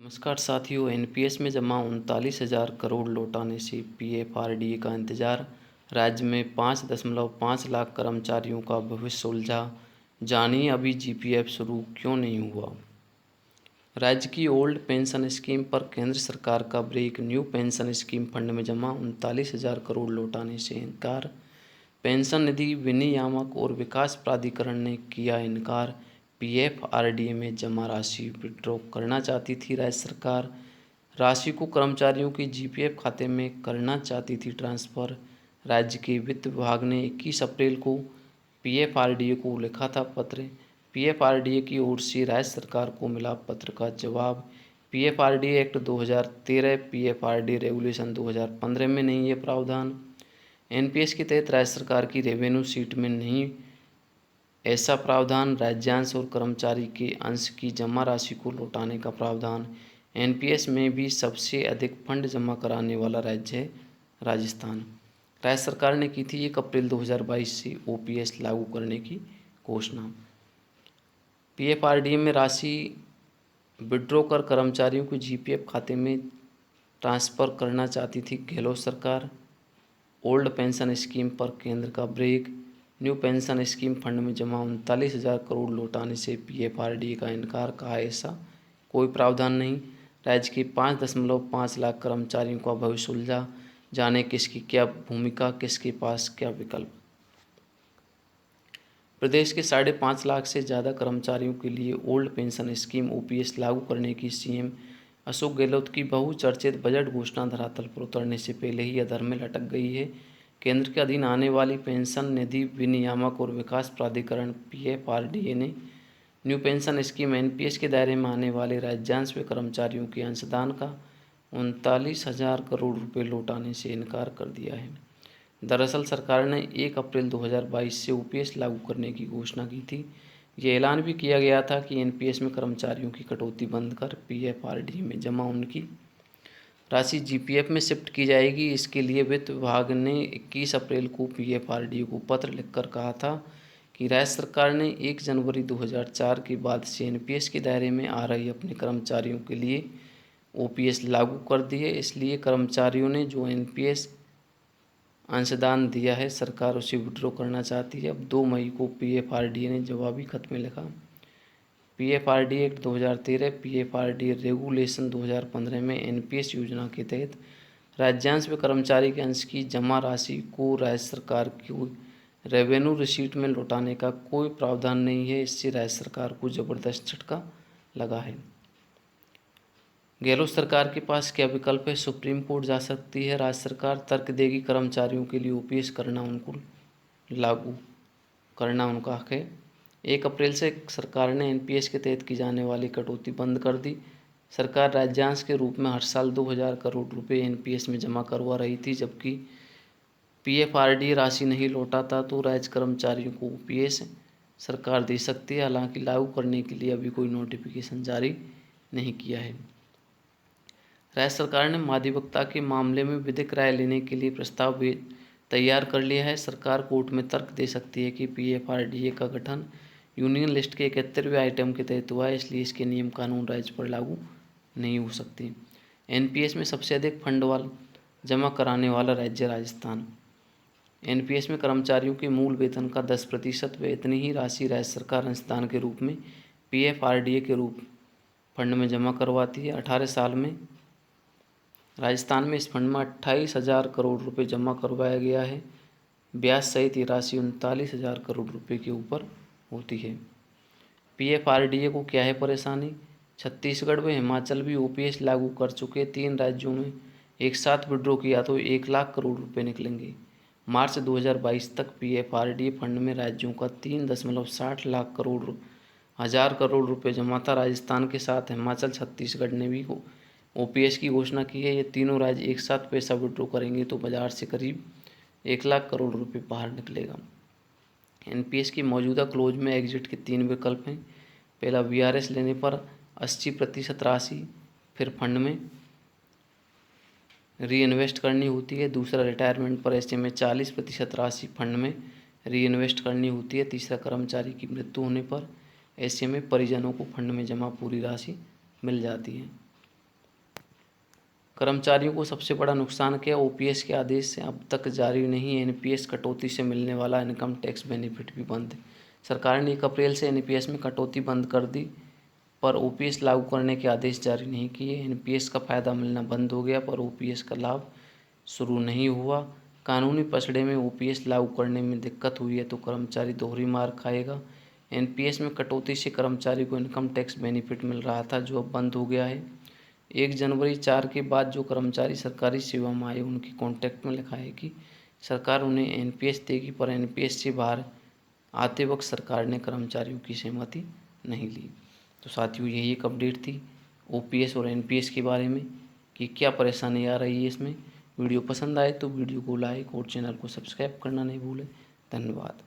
नमस्कार साथियों। एनपीएस में जमा 39,000 करोड़ लौटाने से पीएफआरडीए का इंतजार। राज्य में 5.5 लाख कर्मचारियों का भविष्य उलझा। जानिए अभी जीपीएफ शुरू क्यों नहीं हुआ। राज्य की ओल्ड पेंशन स्कीम पर केंद्र सरकार का break. New pension scheme fund में जमा 39,000 करोड़ लौटाने से इनकार। पेंशन निधि विनियामक और विकास प्राधिकरण ने किया इनकार। पीएफआरडीए में जमा राशि विड्रॉ करना चाहती थी राज्य सरकार। राशि को कर्मचारियों के जीपीएफ खाते में करना चाहती थी ट्रांसफ़र। राज्य के वित्त विभाग ने 21 अप्रैल को पीएफआरडीए को लिखा था पत्र। पीएफआरडीए की ओर से राज्य सरकार को मिला पत्र का जवाब। पीएफआरडीए एक्ट 2013, पीएफआरडीए रेगुलेशन 2015 में नहीं है प्रावधान। एनपीएस के तहत राज्य सरकार की रेवेन्यू शीट में नहीं ऐसा प्रावधान। राज्यांश और कर्मचारी के अंश की जमा राशि को लौटाने का प्रावधान। एनपीएस में भी सबसे अधिक फंड जमा कराने वाला राज्य है राजस्थान। राज्य सरकार ने की थी 1 अप्रैल 2022 से ओपीएस लागू करने की घोषणा। पीएफआरडीए में राशि विड्रॉ कर कर्मचारियों को जीपीएफ खाते में ट्रांसफ़र करना चाहती थी गहलोत सरकार। ओल्ड पेंशन स्कीम पर केंद्र का break. New pension scheme fund में जमा 39,000 करोड़ लौटाने से पीएफआरडीए का इनकार। कहा ऐसा कोई प्रावधान नहीं। राज्य के 5.5 लाख कर्मचारियों का भविष्य उलझा। जाने किसकी क्या भूमिका, किसके पास क्या विकल्प। प्रदेश के 5.5 लाख से ज़्यादा कर्मचारियों के लिए ओल्ड पेंशन स्कीम ओपीएस लागू करने की सीएम अशोक गहलोत की बहुचर्चित बजट घोषणा धरातल पर उतरने से पहले ही अधर में लटक गई है। केंद्र के अधीन आने वाली पेंशन निधि विनियामक और विकास प्राधिकरण पीएफआरडीए ने न्यू पेंशन स्कीम एनपीएस के दायरे में आने वाले राज्यांश व कर्मचारियों के अंशदान का 39,000 करोड़ रुपये लौटाने से इनकार कर दिया है। दरअसल सरकार ने 1 अप्रैल 2022 से ओपीएस लागू करने की घोषणा की थी। ये ऐलान भी किया गया था कि एनपीएस में कर्मचारियों की कटौती बंद कर पीएफआरडीए में जमा उनकी राशि जीपीएफ में शिफ्ट की जाएगी। इसके लिए वित्त विभाग ने 21 अप्रैल को पीएफआरडीए को पत्र लिखकर कहा था कि राज्य सरकार ने 1 जनवरी 2004 के बाद से एनपीएस के दायरे में आ रहे अपने कर्मचारियों के लिए ओपीएस लागू कर दी है। इसलिए कर्मचारियों ने जो एनपीएस अंशदान दिया है सरकार उसे विड्रॉ करना चाहती है। अब 2 मई को पीएफआरडीए ने जवाबी खत में लिखा। पीएफआरडीए एक्ट 2013, पीएफआरडीए रेगुलेशन 2015 में एनपीएस योजना के तहत राज्यांश व कर्मचारी के अंश की जमा राशि को राज्य सरकार की रेवेन्यू रिसीट में लौटाने का कोई प्रावधान नहीं है। इससे राज्य सरकार को जबरदस्त झटका लगा है। गहलोत सरकार के पास क्या विकल्प है। सुप्रीम कोर्ट जा सकती है राज्य सरकार। तर्क देगी कर्मचारियों के लिए ओपीएस करना उनको लागू करना उनका हक है। 1 अप्रैल से सरकार ने एनपीएस के तहत की जाने वाली कटौती बंद कर दी। सरकार राज्यांश के रूप में हर साल 2,000 करोड़ रुपए एनपीएस में जमा करवा रही थी। जबकि पीएफआरडीए राशि नहीं लौटाता तो राज्य कर्मचारियों को ओपीएस सरकार दे सकती है। हालांकि लागू करने के लिए अभी कोई नोटिफिकेशन जारी नहीं किया है। राज्य सरकार ने महाधिवक्ता के मामले में विधिक राय लेने के लिए प्रस्ताव भी तैयार कर लिया है। सरकार कोर्ट में तर्क दे सकती है कि पीएफआरडीए का गठन यूनियन लिस्ट के 71वें आइटम के तहत हुआ है, इसलिए इसके नियम कानून राज्य पर लागू नहीं हो सकते। एनपीएस में सबसे अधिक फंड जमा कराने वाला राज्य राजस्थान। एनपीएस में कर्मचारियों के मूल वेतन का 10% व इतनी ही राशि राज्य सरकार अंशदान के रूप में पीएफआरडीए के रूप फंड में जमा करवाती है। 18 साल में राजस्थान में इस फंड में 28,000 करोड़ रुपए जमा करवाया गया है। ब्याज सहित ये राशि 39,000 करोड़ रुपए के ऊपर होती है। पीएफआरडीए को क्या है परेशानी। छत्तीसगढ़ व हिमाचल भी ओपीएस लागू कर चुके। 3 राज्यों में एक साथ विड्रॉ किया तो 1 लाख करोड़ रुपए निकलेंगे। मार्च 2022 तक पीएफआरडीए फंड में राज्यों का 3.60 लाख करोड़ रुपए जमा था। राजस्थान के साथ हिमाचल, छत्तीसगढ़ ने भी ओपीएस की घोषणा की है। ये तीनों राज्य एक साथ पैसा विड्रॉ करेंगे तो बाजार से करीब 1 लाख करोड़ रुपए बाहर निकलेगा। एनपीएस की मौजूदा क्लोज में एग्जिट के 3 विकल्प हैं। पहला, वीआरएस लेने पर 80% राशि फिर फंड में री इन्वेस्ट करनी होती है। दूसरा, रिटायरमेंट पर ऐसे में 40% राशि फंड में री इन्वेस्ट करनी होती है। तीसरा, कर्मचारी की मृत्यु होने पर ऐसे में परिजनों को फंड में जमा पूरी राशि मिल जाती है। कर्मचारियों को सबसे बड़ा नुकसान क्या? ओपीएस के आदेश से अब तक जारी नहीं एनपीएस कटौती से मिलने वाला इनकम टैक्स बेनिफिट भी बंद है। सरकार ने 1 अप्रैल से एनपीएस में कटौती बंद कर दी, पर ओपीएस लागू करने के आदेश जारी नहीं किए। एनपीएस का फ़ायदा मिलना बंद हो गया, पर ओपीएस का लाभ शुरू नहीं हुआ। कानूनी पसड़े में ओपीएस लागू करने में दिक्कत हुई है तो कर्मचारी दोहरी मार खाएगा। एनपीएस में कटौती से कर्मचारी को इनकम टैक्स बेनिफिट मिल रहा था, जो अब बंद हो गया है। 1 जनवरी 4 के बाद जो कर्मचारी सरकारी सेवा में आए उनके कॉन्ट्रैक्ट में लिखा है कि सरकार उन्हें एनपीएस देगी, पर एनपीएस से बाहर आते वक्त सरकार ने कर्मचारियों की सहमति नहीं ली। तो साथियों, यही एक अपडेट थी ओपीएस और एनपीएस के बारे में कि क्या परेशानी आ रही है इसमें। वीडियो पसंद आए तो वीडियो को लाइक और चैनल को सब्सक्राइब करना नहीं भूलें। धन्यवाद।